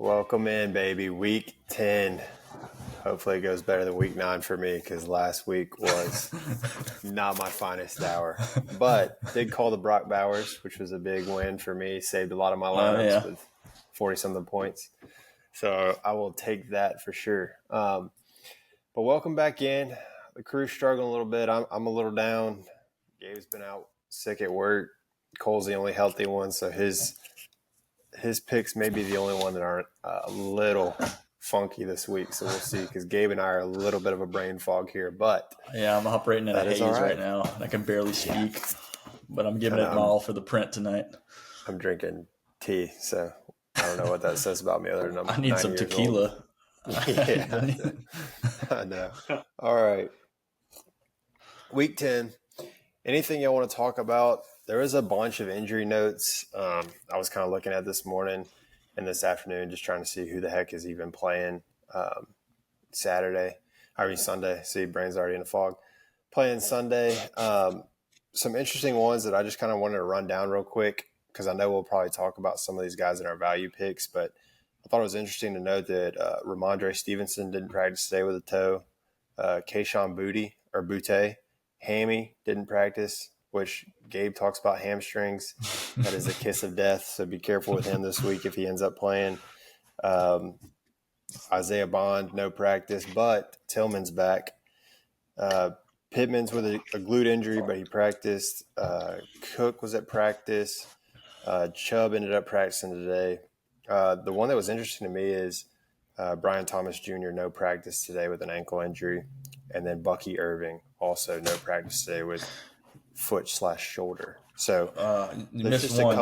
Welcome in, baby. Week 10. Hopefully it goes better than week 9 for me because last week was not my finest hour. But did call the Brock Bowers, which was a big win for me. Saved a lot of my lineups with 40-something points. So I will take that for sure. But welcome back in. The crew's struggling a little bit. I'm a little down. Gabe's been out sick at work. Cole's the only healthy one, so his picks may be the only one that aren't a little funky this week. So we'll see, because Gabe and I are a little bit of a brain fog here. But yeah, I'm operating in a haze right now. I can barely speak, but I'm giving it my all for the print tonight. I'm drinking tea, so I don't know what that says about me other than I need some tequila. Yeah, I know. All right. Week 10. Anything you want to talk about? There was a bunch of injury notes I was kind of looking at this morning and this afternoon, just trying to see who the heck is even playing Sunday. See, brain's already in a fog. Playing Sunday. Some interesting ones that I just kind of wanted to run down real quick, because I know we'll probably talk about some of these guys in our value picks, but I thought it was interesting to note that Ramondre Stevenson didn't practice today with a toe. Kayshon Boutte, hammy, didn't practice, which Gabe talks about hamstrings. That is a kiss of death, so be careful with him this week if he ends up playing. Isaiah Bond, no practice, but Tillman's back. Pittman's with a glute injury, but he practiced. Cook was at practice. Chubb ended up practicing today. The one that was interesting to me is Brian Thomas Jr., no practice today with an ankle injury. And then Bucky Irving, also no practice today with foot/shoulder. So you missed one.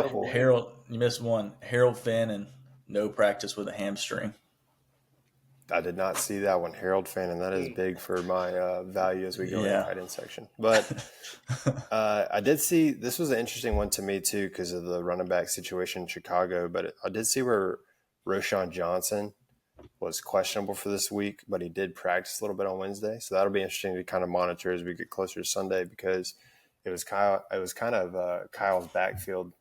You missed one. Harold Fannin, no practice with a hamstring. I did not see that one. Harold Fannin, that is big for my value as we go in the tight end section. But I did see, this was an interesting one to me too because of the running back situation in Chicago, but I did see where Roschon Johnson was questionable for this week, but he did practice a little bit on Wednesday. So that'll be interesting to kind of monitor as we get closer to Sunday, because it was kind of Kyle's backfield.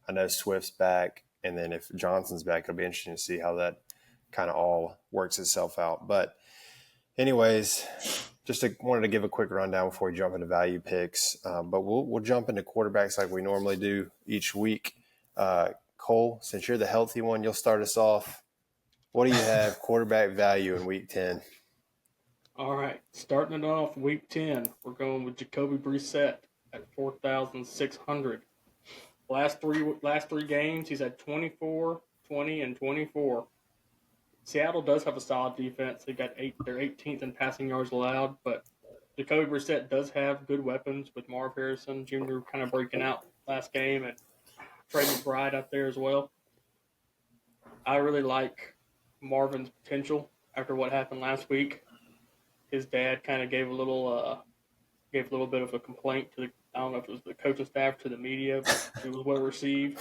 I know Swift's back, and then if Johnson's back, it'll be interesting to see how that kind of all works itself out. But anyways, wanted to give a quick rundown before we jump into value picks. But we'll jump into quarterbacks like we normally do each week. Cole, since you're the healthy one, you'll start us off. What do you have quarterback value in week 10? All right, starting it off week 10, we're going with Jacoby Brissett at 4,600. Last three games, he's had 24, 20, and 24. Seattle does have a solid defense. They're 18th in passing yards allowed, but Jacoby Brissett does have good weapons with Marv Harrison Jr. kind of breaking out last game, and Trey McBride up there as well. I really like Marvin's potential after what happened last week. His dad kind of gave a little bit of a complaint to I don't know if it was the coaching staff, to the media, but it was well received.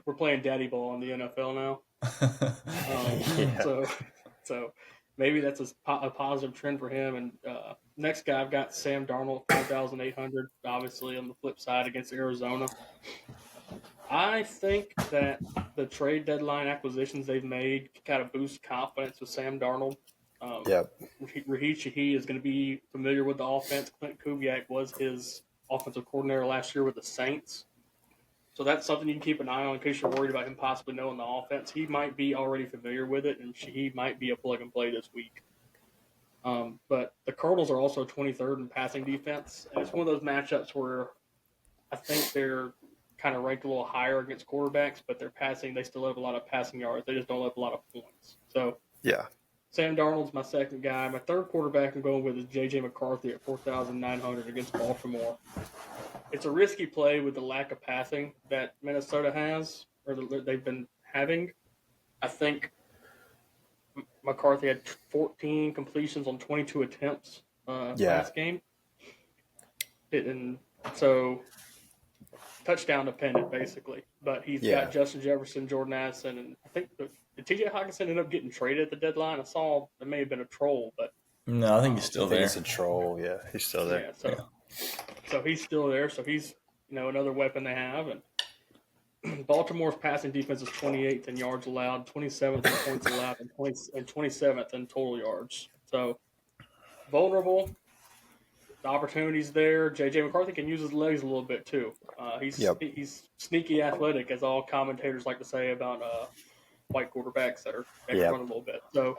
We're playing daddy ball in the NFL now. So maybe that's a positive trend for him. And next guy, I've got Sam Darnold, 5,800, obviously on the flip side against Arizona. I think that the trade deadline acquisitions they've made kind of boost confidence with Sam Darnold. Raheem Shahi is going to be familiar with the offense. Clint Kubiak was his offensive coordinator last year with the Saints. So that's something you can keep an eye on in case you're worried about him possibly knowing the offense. He might be already familiar with it, and he might be a plug-and-play this week. But the Cardinals are also 23rd in passing defense, and it's one of those matchups where I think they're kind of ranked a little higher against quarterbacks, but they still have a lot of passing yards. They just don't have a lot of points. So yeah, Sam Darnold's my second guy. My third quarterback I'm going with is J.J. McCarthy at 4,900 against Baltimore. It's a risky play with the lack of passing that Minnesota has, or they've been having. I think McCarthy had 14 completions on 22 attempts last game. And so touchdown dependent, basically. But he's got Justin Jefferson, Jordan Addison, and I think did T.J. Hockenson end up getting traded at the deadline? I saw it may have been a troll, but no, I think he's still there. It's a troll. Yeah, he's still there. So he's still there. So he's another weapon they have. And Baltimore's passing defense is 28th in yards allowed, 27th in points allowed, and 27th in total yards. So vulnerable. The opportunities there. J.J. McCarthy can use his legs a little bit too. He's sneaky athletic, as all commentators like to say about white quarterbacks that can run a little bit. So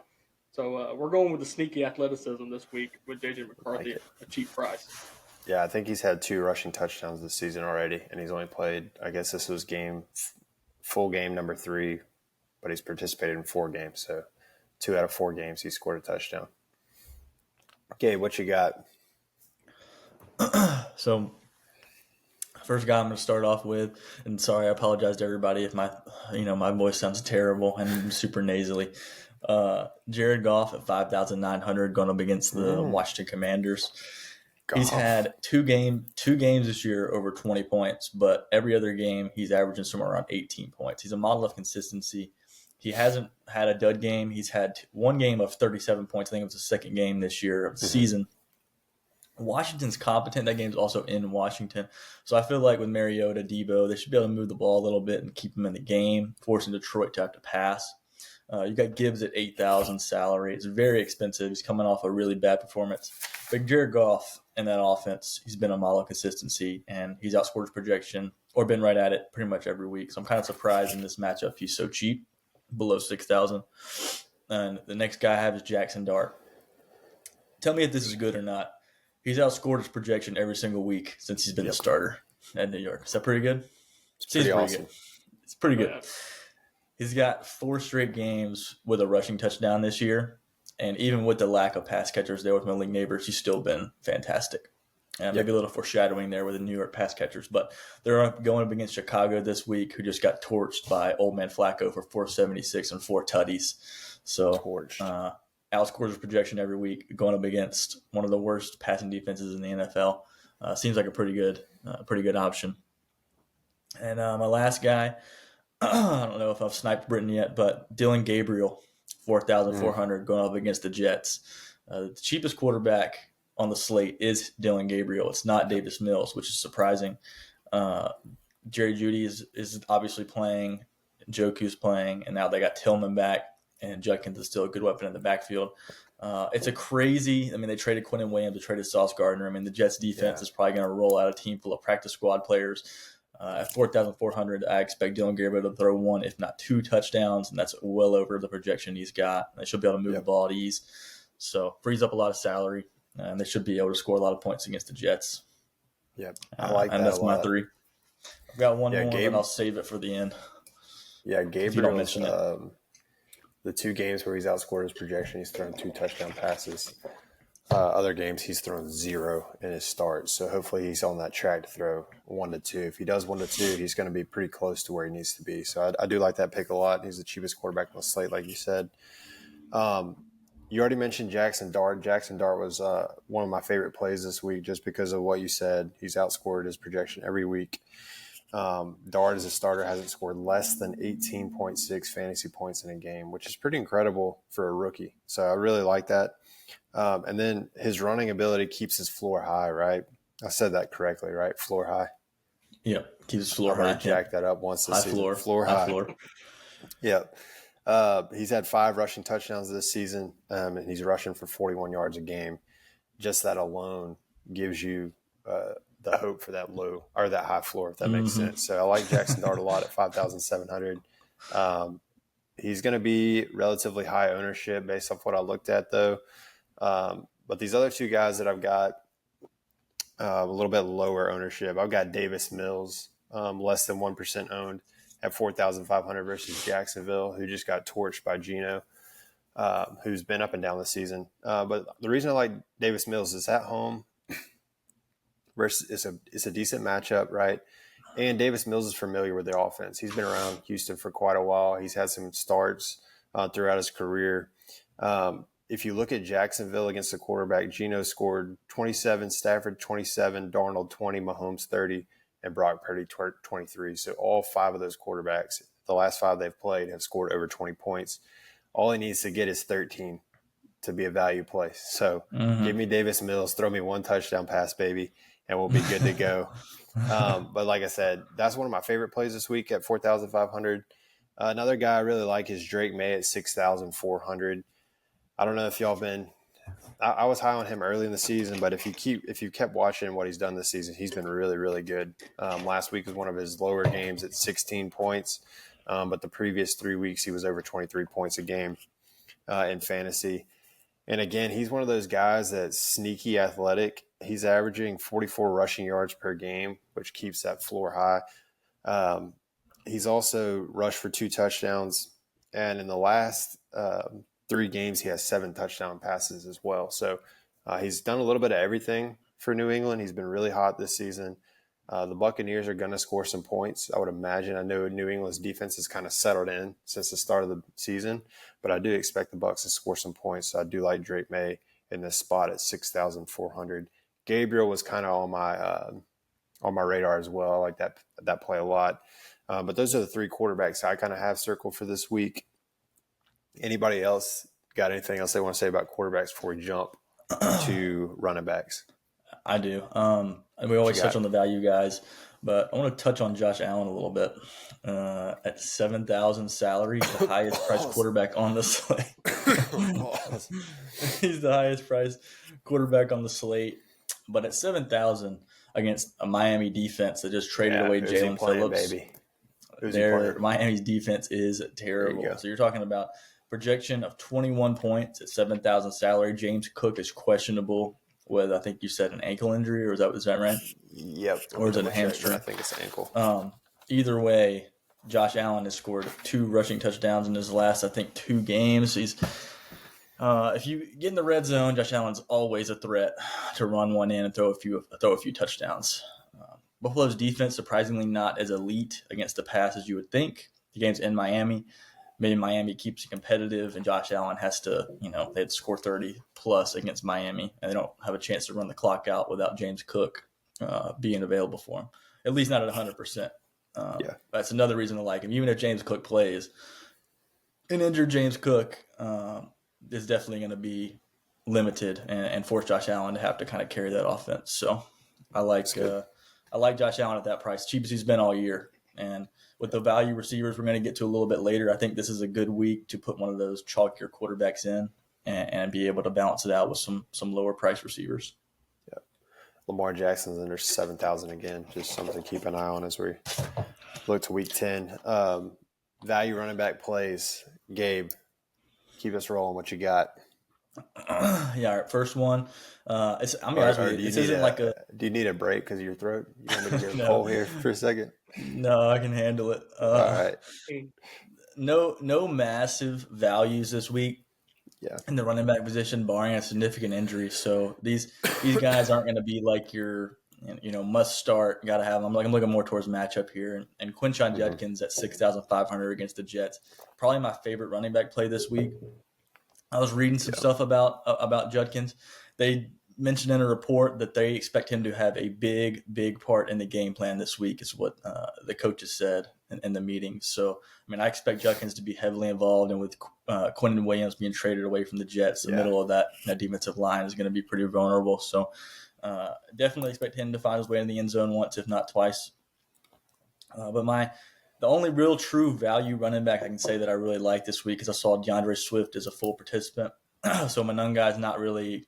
we're going with the sneaky athleticism this week with J.J. McCarthy at a cheap price. Yeah, I think he's had 2 rushing touchdowns this season already, and he's only played, I guess this was full game number 3, but he's participated in 4 games. So 2 out of 4 games, he scored a touchdown. Okay, what you got? So, first guy I'm going to start off with, and sorry, I apologize to everybody if my voice sounds terrible and I'm super nasally. Jared Goff at 5,900 going up against the Washington Commanders. He's had two games this year over 20 points, but every other game he's averaging somewhere around 18 points. He's a model of consistency. He hasn't had a dud game. He's had 1 game of 37 points. I think it was the second game this year of the season. Washington's competent. That game's also in Washington. So I feel like with Mariota, Debo, they should be able to move the ball a little bit and keep him in the game, forcing Detroit to have to pass. You got Gibbs at 8,000 salary. It's very expensive. He's coming off a really bad performance. But Jared Goff in that offense, he's been a model of consistency, and he's outscored his projection or been right at it pretty much every week. So I'm kind of surprised in this matchup he's so cheap, below 6,000. And the next guy I have is Jackson Dart. Tell me if this is good or not. He's outscored his projection every single week since he's been the starter at New York. Is that pretty good? It's pretty awesome. Good. It's pretty good. He's got 4 straight games with a rushing touchdown this year. And even with the lack of pass catchers there with my league neighbors, he's still been fantastic. And maybe a little foreshadowing there with the New York pass catchers. But they're going up against Chicago this week, who just got torched by Old Man Flacco for 476 and 4 tutties. So outscores his projection every week, going up against one of the worst passing defenses in the NFL. Seems like a pretty good option. And my last guy, I don't know if I've sniped Britton yet, but Dylan Gabriel, 4,400 going up against the Jets. The cheapest quarterback on the slate is Dylan Gabriel. It's not Davis Mills, which is surprising. Jerry Jeudy is obviously playing. Njoku's playing, and now they got Tillman back, and Judkins is still a good weapon in the backfield. It's a crazy – they traded Quentin Williams, they traded Sauce Gardner. The Jets' defense is probably going to roll out a team full of practice squad players. At 4,400, I expect Dylan Gabriel to throw 1, if not 2 touchdowns, and that's well over the projection he's got. They should be able to move the ball at ease. So frees up a lot of salary, and they should be able to score a lot of points against the Jets. Yep, I like that and that's a lot. My 3. I've got one more, and I'll save it for the end. Yeah, Gabriel's the 2 games where he's outscored his projection, he's thrown 2 touchdown passes. Other games, he's thrown 0 in his start. So hopefully he's on that track to throw 1 to 2. If he does 1 to 2, he's going to be pretty close to where he needs to be. So I do like that pick a lot. He's the cheapest quarterback on the slate, like you said. You already mentioned Jackson Dart. Jackson Dart was one of my favorite plays this week just because of what you said. He's outscored his projection every week. Dart as a starter hasn't scored less than 18.6 fantasy points in a game, which is pretty incredible for a rookie. So I really like that. And then his running ability keeps his floor high, right? I said that correctly, right? Floor high. Yeah, keeps his floor high. Jack that up once this season. Floor high. Yep. He's had 5 rushing touchdowns this season, and he's rushing for 41 yards a game. Just that alone gives you the hope for that low or that high floor, if that makes sense. So I like Jackson Dart a lot at 5,700. He's going to be relatively high ownership based off what I looked at, though. But these other 2 guys that I've got a little bit lower ownership. I've got Davis Mills, less than 1% owned at 4,500 versus Jacksonville, who just got torched by Geno, who's been up and down this season. But the reason I like Davis Mills is at home versus it's a decent matchup, right? And Davis Mills is familiar with the offense. He's been around Houston for quite a while. He's had some starts throughout his career. If you look at Jacksonville against the quarterback, Geno scored 27, Stafford 27, Darnold 20, Mahomes 30, and Brock Purdy 23. So all 5 of those quarterbacks, the last 5 they've played, have scored over 20 points. All he needs to get is 13 to be a value play. So give me Davis Mills, throw me 1 touchdown pass, baby, and we'll be good to go. But like I said, that's one of my favorite plays this week at 4,500. Another guy I really like is Drake May at 6,400. I don't know if y'all been. I was high on him early in the season, but if you kept watching what he's done this season, he's been really, really good. Last week was one of his lower games at 16 points, but the previous 3 weeks he was over 23 points a game in fantasy. And again, he's one of those guys that's sneaky athletic. He's averaging 44 rushing yards per game, which keeps that floor high. He's also rushed for 2 touchdowns, and in the last 3 games, he has 7 touchdown passes as well. So he's done a little bit of everything for New England. He's been really hot this season. The Buccaneers are going to score some points, I would imagine. I know New England's defense has kind of settled in since the start of the season, but I do expect the Bucs to score some points. So I do like Drake May in this spot at 6,400. Gabriel was kind of on my radar as well. I like that play a lot. But those are the 3 quarterbacks I kind of have circled for this week. Anybody else got anything else they want to say about quarterbacks before we jump to running backs? I do. And we always touch on the value guys, but I want to touch on Josh Allen a little bit. At 7,000 salary, the highest priced quarterback on the slate. He's the highest priced quarterback on the slate. But at 7,000 against a Miami defense that just traded away Jalen Phillips. Miami's defense is terrible. So you're talking about projection of 21 points at 7,000 salary. James Cook is questionable with, I think you said, an ankle injury, or is that right? Yep. Or is it a hamstring? I think it's an ankle. Either way, Josh Allen has scored 2 rushing touchdowns in his last, I think, 2 games. He's if you get in the red zone, Josh Allen's always a threat to run one in and throw a few touchdowns. Buffalo's defense surprisingly not as elite against the pass as you would think. The game's in Miami. Maybe Miami keeps it competitive, and Josh Allen has to, they had to score 30 plus against Miami, and they don't have a chance to run the clock out without James Cook being available for him. At least not at 100%. That's another reason to like him. Even if James Cook plays, an injured James Cook is definitely going to be limited and force Josh Allen to have to kind of carry that offense. So I like Josh Allen at that price, cheap as he's been all year. And with the value receivers we're going to get to a little bit later, I think this is a good week to put one of those chalkier quarterbacks in and be able to balance it out with some lower price receivers. Yeah. Lamar Jackson's under 7,000 again. Just something to keep an eye on as we look to week 10. Value running back plays. Gabe, keep us rolling. What you got? All right, first one. This isn't like a. Do you need a break because of your throat? You want me to get a cold here for a second? No, I can handle it. All right. No massive values this week. Yeah. In the running back position, barring a significant injury. So these guys aren't going to be like your must start. Got to have them. I'm looking more towards matchup here. And Quinshon Judkins at 6,500 against the Jets. Probably my favorite running back play this week. I was reading some stuff about Judkins. They mentioned in a report that they expect him to have a big part in the game plan this week, is what the coaches said in the meeting. So, I expect Judkins to be heavily involved, and with Quinnen Williams being traded away from the Jets, the middle of that defensive line is going to be pretty vulnerable. So, definitely expect him to find his way in the end zone once, if not twice. But the only real true value running back I can say that I really like this week is I saw DeAndre Swift as a full participant. So Monunga is not really,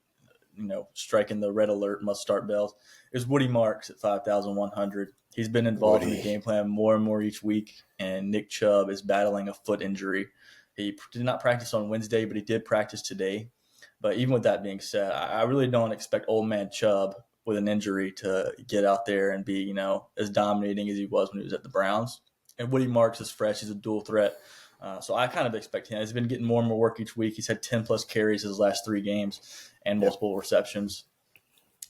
striking the red alert must start bells. Is Woody Marks at 5,100. He's been involved in the game plan more and more each week, and Nick Chubb is battling a foot injury. He did not practice on Wednesday, but he did practice today. But even with that being said, I really don't expect old man Chubb with an injury to get out there and be, as dominating as he was when he was at the Browns. And Woody Marks is fresh. He's a dual threat. So I kind of expect him. He's been getting more and more work each week. He's had 10-plus carries his last 3 games and multiple receptions.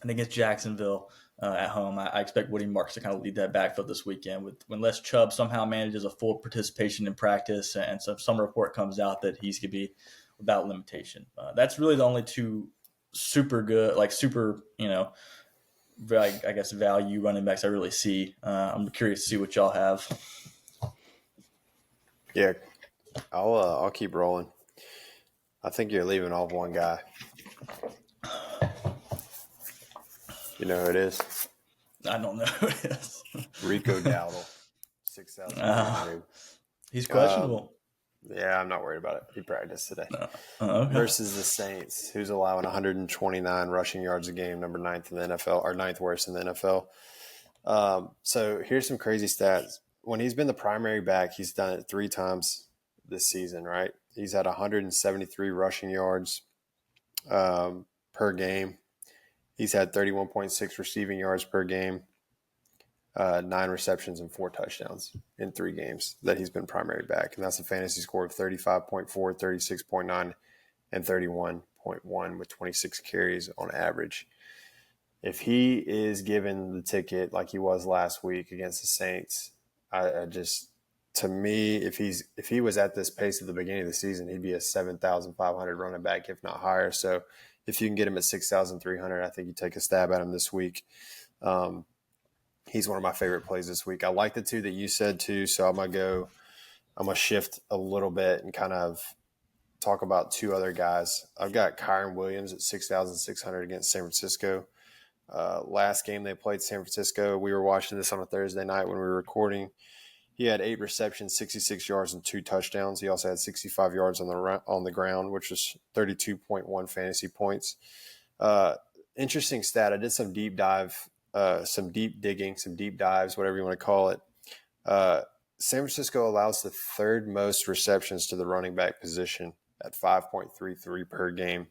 And against Jacksonville at home, I expect Woody Marks to kind of lead that backfield this weekend. Unless Chubb somehow manages a full participation in practice and some report comes out that he's going to be without limitation. That's really the only 2 super good, value running backs I really see. I'm curious to see what y'all have. Yeah, I'll keep rolling. I think you're leaving off one guy. You know who it is? I don't know who it is. Rico Dowdle, 6,300. He's questionable. Yeah, I'm not worried about it. He practiced today. Okay. Versus the Saints, who's allowing 129 rushing yards a game, number 9th in the NFL, or 9th worst in the NFL. So here's some crazy stats. When he's been the primary back, he's done it 3 times this season, right? He's had 173 rushing yards per game. He's had 31.6 receiving yards per game, 9 receptions and 4 touchdowns in 3 games that he's been primary back. And that's a fantasy score of 35.4, 36.9, and 31.1 with 26 carries on average. If he is given the ticket like he was last week against the Saints, I just, to me, if he was at this pace at the beginning of the season, he'd be a 7,500 running back, if not higher. So if you can get him at 6,300, I think you take a stab at him this week. He's one of my favorite plays this week. I like the 2 that you said too, so I'm gonna shift a little bit and kind of talk about 2 other guys. I've got Kyron Williams at 6,600 against San Francisco. Last game they played San Francisco, we were watching this on a Thursday night when we were recording. He had 8 receptions, 66 yards, and 2 touchdowns. He also had 65 yards on the ground, which was 32.1 fantasy points. Interesting stat. I did some deep dive, some deep digging, some deep dives, whatever you want to call it. San Francisco allows the 3rd most receptions to the running back position at 5.33 per game.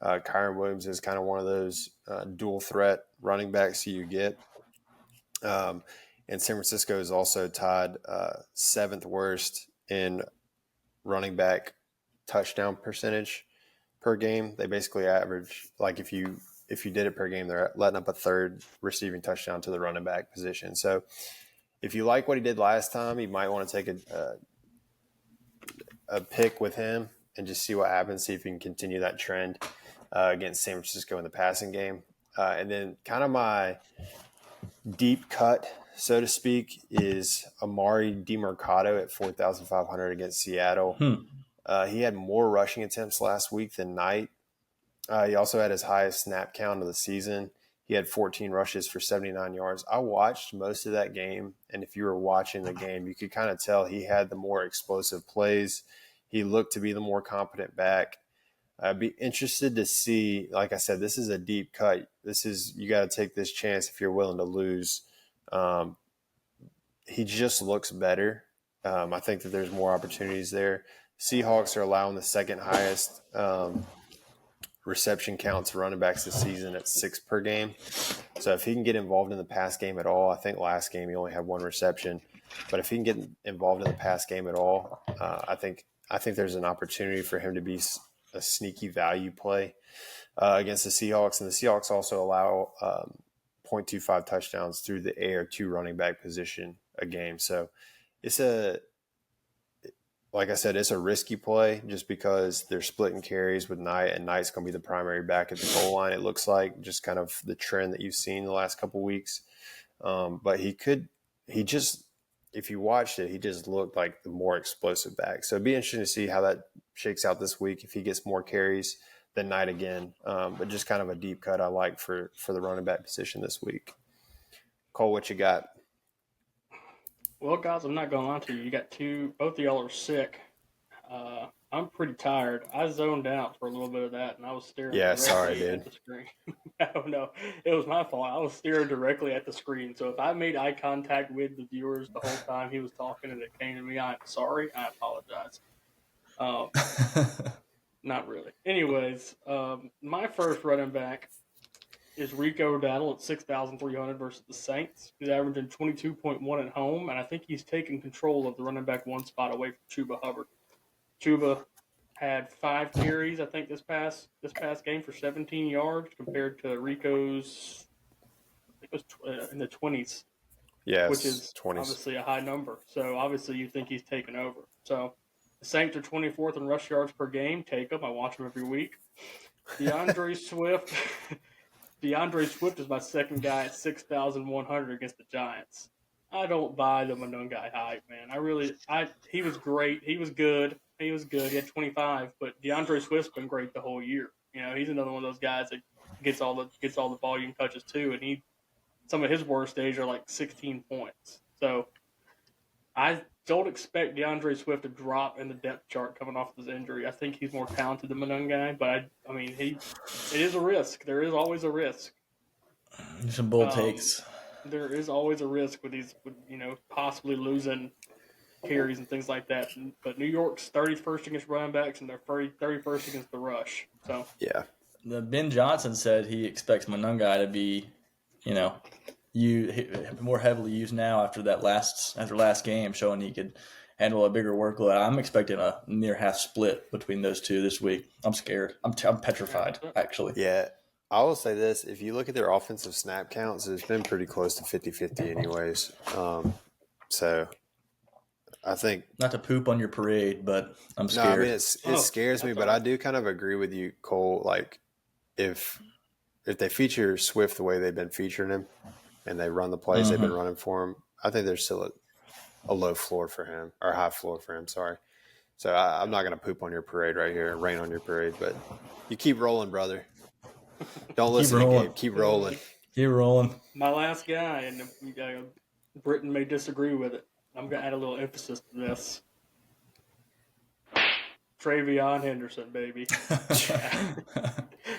Kyron Williams is kind of one of those dual threat running backs you get. And San Francisco is also tied 7th worst in running back touchdown percentage per game. They basically average, like if you did it per game, they're letting up a 3rd receiving touchdown to the running back position. So if you like what he did last time, you might want to take a pick with him and just see what happens, see if you can continue that trend against San Francisco in the passing game. And then kind of my deep cut, so to speak, is Amari DeMercado at 4,500 against Seattle. He had more rushing attempts last week than Knight. He also had his highest snap count of the season. He had 14 rushes for 79 yards. I watched most of that game, and if you were watching the game, you could kind of tell he had the more explosive plays. He looked to be the more competent back. I'd be interested to see, like I said, this is a deep cut. You got to take this chance if you're willing to lose. He just looks better. I think that there's more opportunities there. Seahawks are allowing the 2nd highest reception count to running backs this season at 6 per game. So if he can get involved in the pass game at all, I think last game he only had 1 reception, but if he can get involved in the pass game at all, I think there's an opportunity for him to be a sneaky value play against the Seahawks. And the Seahawks also allow 0.25 touchdowns through the air to running back position a game. So like I said, it's a risky play just because they're splitting carries with Knight, and Knight's going to be the primary back at the goal line, it looks like, just kind of the trend that you've seen the last couple of weeks. But if you watched it, he just looked like the more explosive back. So it'd be interesting to see how that shakes out this week if he gets more carries than Knight again. But just kind of a deep cut I like for the running back position this week. Cole, what you got? Well, guys, I'm not going to lie to you. You got both of y'all are sick. I'm pretty tired. I zoned out for a little bit of that, and I was staring directly at the screen. No, it was my fault. I was staring directly at the screen. So if I made eye contact with the viewers the whole time he was talking and it came to me, I'm sorry. I apologize. Not really. Anyways, my first running back is Rico Dowdle at 6,300 versus the Saints. He's averaging 22.1 at home, and I think he's taking control of the running back 1 spot away from Chuba Hubbard. Chuba had 5 carries, I think, this past game for 17 yards compared to Rico's, I think it was in the 20s. Yes, which is 20s. Obviously a high number. So obviously you think he's taken over. So the Saints are 24th in rush yards per game. Take them. I watch them every week. DeAndre Swift is my second guy at 6,100 against the Giants. I don't buy the Monungai hype, man. He was great. He was good. He had 25, but DeAndre Swift's been great the whole year. You know, he's another one of those guys that gets all the volume touches too, and some of his worst days are like 16 points. So I don't expect DeAndre Swift to drop in the depth chart coming off this injury. I think he's more talented than Monungai, but I mean, it is a risk. There is always a risk. Some bold takes. There is always a risk with these, possibly losing carries and things like that. But New York's 31st against running backs and they're 31st against the rush. So yeah, Ben Johnson said he expects Monungai to be, more heavily used now after last game, showing he could handle a bigger workload. I'm expecting a near half split between those two this week. I'm scared. I'm petrified, actually. Yeah. I will say this. If you look at their offensive snap counts, it's been pretty close to 50-50 anyways. So I think – not to poop on your parade, but I'm scared. No, I mean, it scares me, but I do kind of agree with you, Cole. Like, if they feature Swift the way they've been featuring him and they run the plays they've been running for him, I think there's still a low floor for him – or high floor for him, sorry. So I'm not going to poop on your parade right here and rain on your parade, but you keep rolling, brother. Don't listen to Gabe. Keep rolling. Keep rolling. My last guy, and Britain may disagree with it. I'm going to add a little emphasis to this. Travion Henderson, baby.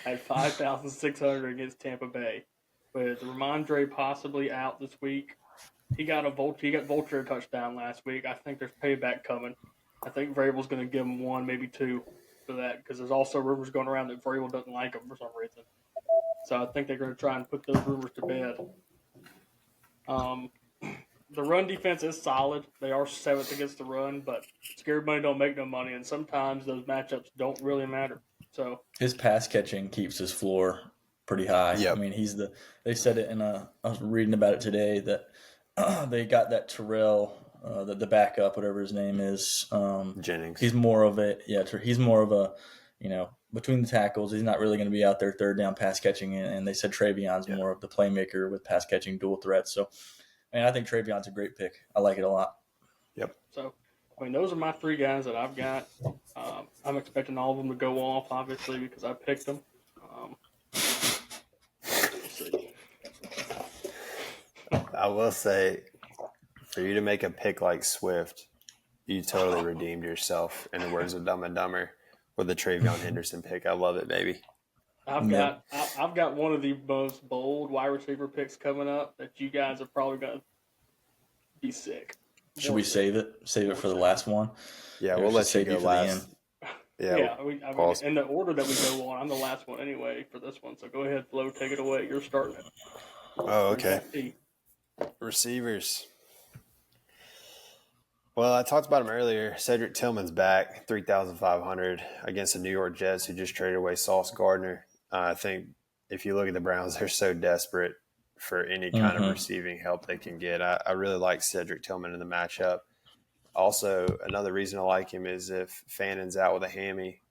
At 5,600 against Tampa Bay. With Ramondre possibly out this week. He got Vulture a touchdown last week. I think there's payback coming. I think Vrabel's going to give him one, maybe two for that, because there's also rumors going around that Vrabel doesn't like him for some reason. So I think they're going to try and put those rumors to bed. The run defense is solid. They are 7th against the run, but scared money don't make no money, and sometimes those matchups don't really matter. So his pass catching keeps his floor pretty high. Yep. I mean, they said it I was reading about it today that they got that Terrell, the backup, whatever his name is, Jennings. He's more of a between the tackles, he's not really going to be out there third down pass catching, and they said Travion's more of the playmaker with pass catching dual threats. So, I mean, I think Travion's a great pick. I like it a lot. Yep. So, I mean, those are my 3 guys that I've got. I'm expecting all of them to go off, obviously, because I picked them. We'll see. I will say, for you to make a pick like Swift, you totally redeemed yourself, in the words of Dumb and Dumber, with the Travion Henderson pick. I love it, baby. I've got one of the most bold wide receiver picks coming up that you guys are probably going to be sick. Should we save it? Save it for the last one? Yeah, we'll let you go last. Yeah, in the order that we go on, I'm the last one anyway for this one. So go ahead, Flo, take it away. You're starting it. Oh, okay. Receivers. Well, I talked about him earlier. Cedric Tillman's back, 3,500 against the New York Jets, who just traded away Sauce Gardner. I think if you look at the Browns, they're so desperate for any kind of receiving help they can get. I really like Cedric Tillman in the matchup. Also, another reason I like him is if Fannon's out with a hammy,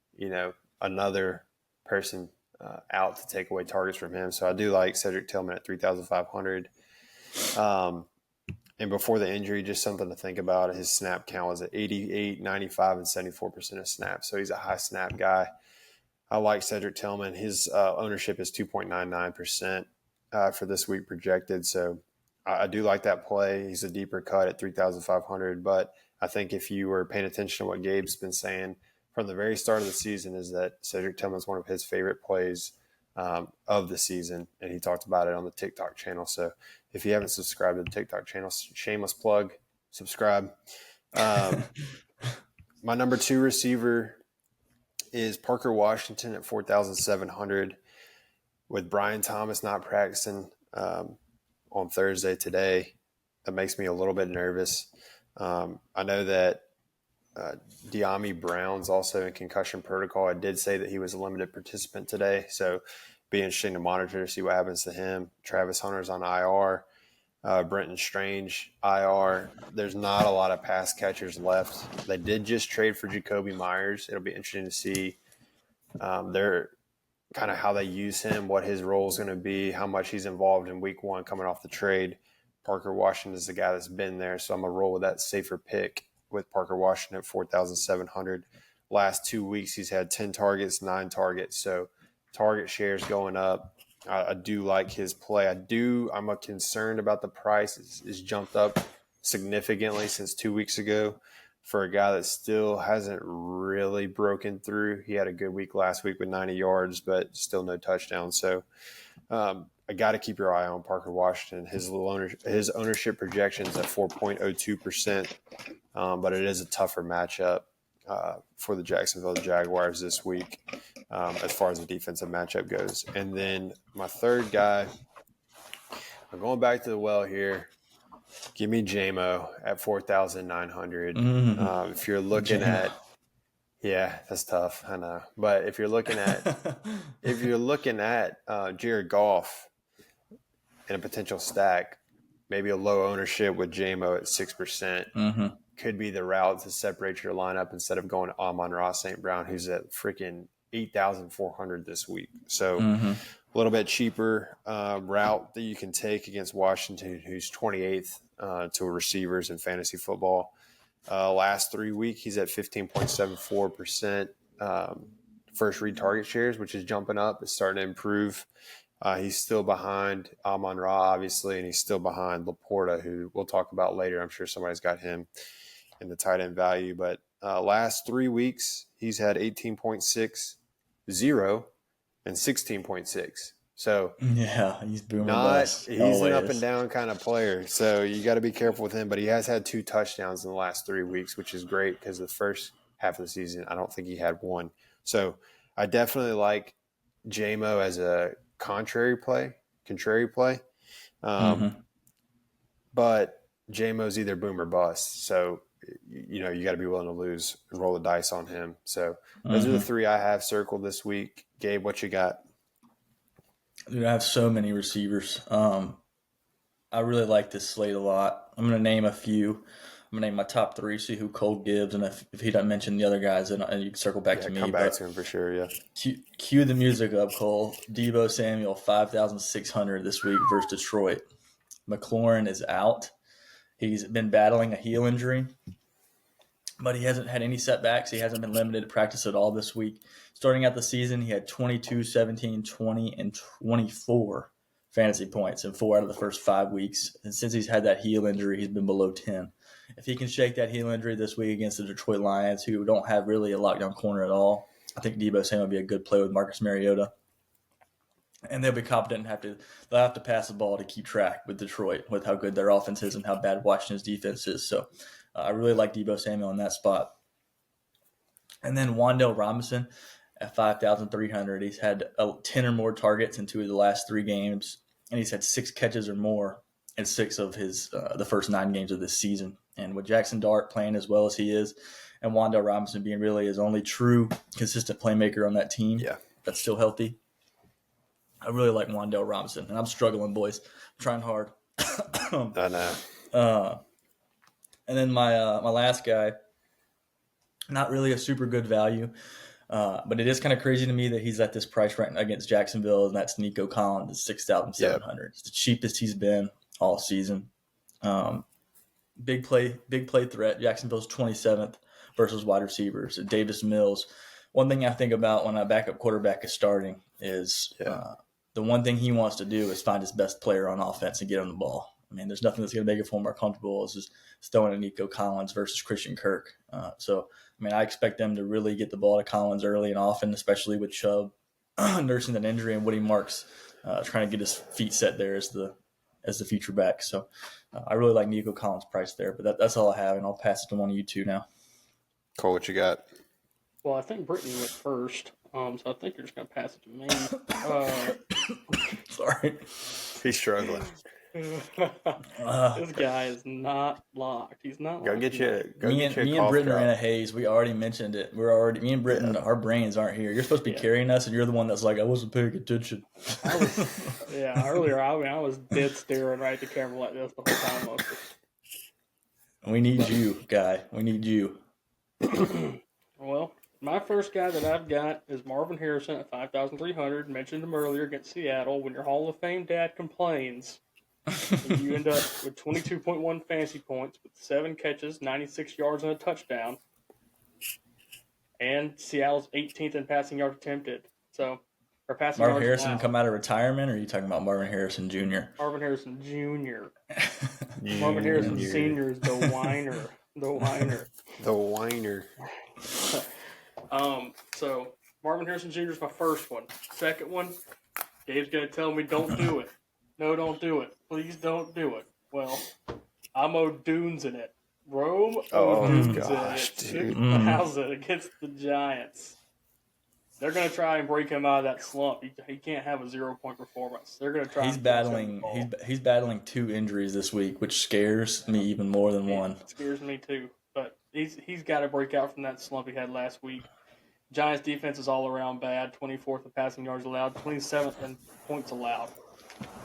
another person out to take away targets from him. So I do like Cedric Tillman at 3,500. And before the injury, just something to think about. His snap count was at 88, 95, and 74% of snaps. So he's a high snap guy. I like Cedric Tillman. His ownership is 2.99% for this week projected. So I do like that play. He's a deeper cut at 3,500. But I think if you were paying attention to what Gabe's been saying from the very start of the season, is that Cedric Tillman is one of his favorite plays of the season, and he talked about it on the TikTok channel. So if you haven't subscribed to the TikTok channel, shameless plug, subscribe. My number 2 receiver is Parker Washington at 4,700. With Brian Thomas not practicing on Thursday today, that makes me a little bit nervous. I know that De'Ami Brown's also in concussion protocol. I did say that he was a limited participant today, so be interesting to monitor to see what happens to him. Travis Hunter's on IR. Brenton Strange, IR. There's not a lot of pass catchers left. They did just trade for Jacoby Myers. It'll be interesting to see their kind of how they use him, what his role is going to be, how much he's involved in week 1 coming off the trade. Parker Washington is the guy that's been there, so I'm going to roll with that safer pick with Parker Washington at 4,700. Last 2 weeks, he's had 10 targets, 9 targets, so target shares going up. I do like his play. I'm concerned about the price. It's jumped up significantly since 2 weeks ago for a guy that still hasn't really broken through. He had a good week last week with 90 yards, but still no touchdowns. So I got to keep your eye on Parker Washington. His ownership projections at 4.02%, but it is a tougher matchup for the Jacksonville Jaguars this week as far as the defensive matchup goes. And then my third guy, I'm going back to the well here. Give me JMO at 4,900. If you're looking at, yeah, that's tough. I know, but if you're looking at Jared Goff in a potential stack, maybe a low ownership with JMO at 6% could be the route to separate your lineup instead of going to Amon-Ra St. Brown, who's at freaking 8,400 this week. So a little bit cheaper route that you can take against Washington, who's 28th to receivers in fantasy football. Last 3 weeks, he's at 15.74% first read target shares, which is jumping up. It's starting to improve. He's still behind Amon-Ra, obviously, and he's still behind Laporta, who we'll talk about later. I'm sure somebody's got him in the tight end value. But last 3 weeks, he's had 18.6, 0, and 16.6. So yeah, he's booming. He's an up and down kind of player. So you got to be careful with him. But he has had 2 touchdowns in the last 3 weeks, which is great because the first half of the season, I don't think he had one. So I definitely like JMO as a contrary play. But JMO's either boom or bust. So, you got to be willing to lose and roll the dice on him. So those are the 3 I have circled this week. Gabe, what you got? Dude, I have so many receivers. I really like this slate a lot. I'm going to name a few. I'm going to name my top 3, see who Cole gives, and if he doesn't mention the other guys, then you can circle back to me. Come back to him for sure, yeah. Cue the music up, Cole. Deebo Samuel, 5,600 this week versus Detroit. McLaurin is out. He's been battling a heel injury, but he hasn't had any setbacks. He hasn't been limited to practice at all this week. Starting out the season, he had 22, 17, 20, and 24 fantasy points in 4 out of the first 5 weeks. And since he's had that heel injury, he's been below 10. If he can shake that heel injury this week against the Detroit Lions, who don't have really a lockdown corner at all, I think Deebo Samuel would be a good play with Marcus Mariota. And they'll be competent and they'll have to pass the ball to keep track with Detroit, with how good their offense is and how bad Washington's defense is. So I really like Deebo Samuel in that spot. And then Wan'Dale Robinson at 5,300. He's had 10 or more targets in 2 of the last 3 games, and he's had 6 catches or more in 6 of his the first 9 games of this season. And with Jackson Dart playing as well as he is, and Wan'Dale Robinson being really his only true consistent playmaker on that team that's still healthy, I really like Wan'Dale Robinson, and I'm struggling, boys. I'm trying hard. I know. And then my last guy, not really a super good value, but it is kind of crazy to me that he's at this price right against Jacksonville, and that's Nico Collins at 6,700. It's the cheapest he's been all season. Big play threat. Jacksonville's 27th versus wide receivers. Davis Mills. One thing I think about when a backup quarterback is starting is the one thing he wants to do is find his best player on offense and get him the ball. I mean, there's nothing that's going to make it for him more comfortable as just throwing a Nico Collins versus Christian Kirk. So, I mean, I expect them to really get the ball to Collins early and often, especially with Chubb nursing that injury and Woody Marks trying to get his feet set there as the future back. So, I really like Nico Collins' price there. But that's all I have, and I'll pass it to one of you two now. Cole, what you got? Well, I think Brittany went first, so I think you're just going to pass it to me. Sorry. He's struggling. This guy is not locked. He's not. Go get you. Me and Britton are in a haze. We already mentioned it. Me and Britton. Our brains aren't here. You're supposed to be carrying us, and you're the one that's like, I wasn't paying attention. Earlier I was dead staring right at the camera like this the whole time. We need you, guy. We need you. Well, my first guy that I've got is Marvin Harrison at 5,300. Mentioned him earlier against Seattle. When your Hall of Fame dad complains, you end up with 22.1 fantasy points with 7 catches, 96 yards, and a touchdown. And Seattle's 18th in passing yards attempted. So or passing Marvin yards Harrison allowed. come out of retirement, or are you talking about Marvin Harrison Jr.? Marvin Harrison Jr. Marvin Harrison Sr. is the whiner. The whiner. The whiner. So Marvin Harrison Jr. is my first one. Second one, Dave's going to tell me don't do it. No, don't do it. Please don't do it. Well, I'm O'Dunes in it. Rome O'Dunes in it. How's it against the Giants? They're going to try and break him out of that slump. He can't have a 0-point performance. They're going to try. He's battling 2 injuries this week, which scares me even more than one. It scares me too. But he's got to break out from that slump he had last week. Giants defense is all around bad. 24th in passing yards allowed, 27th in points allowed.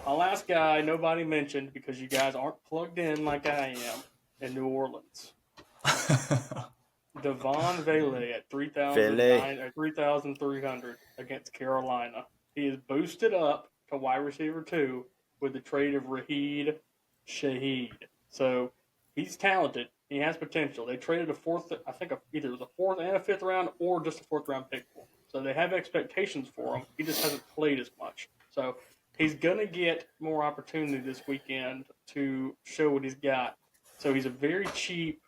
My last guy nobody mentioned because you guys aren't plugged in like I am in New Orleans. Devon Vele at 3,300 against Carolina. He is boosted up to wide receiver 2 with the trade of Raheed Shaheed. So he's talented. He has potential. They traded either it was a 4th and a 5th round or just a 4th round pick for him. So they have expectations for him. He just hasn't played as much. So he's going to get more opportunity this weekend to show what he's got. So he's a very cheap,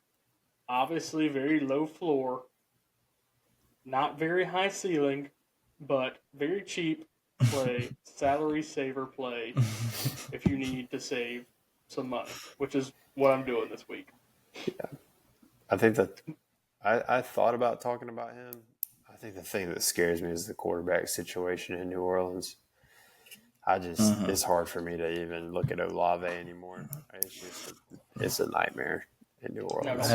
obviously very low floor, not very high ceiling, but very cheap play, salary saver play if you need to save some money, which is what I'm doing this week. Yeah. I think that I thought about talking about him. I think the thing that scares me is the quarterback situation in New Orleans. It's hard for me to even look at Olave anymore. It's a nightmare in New Orleans. I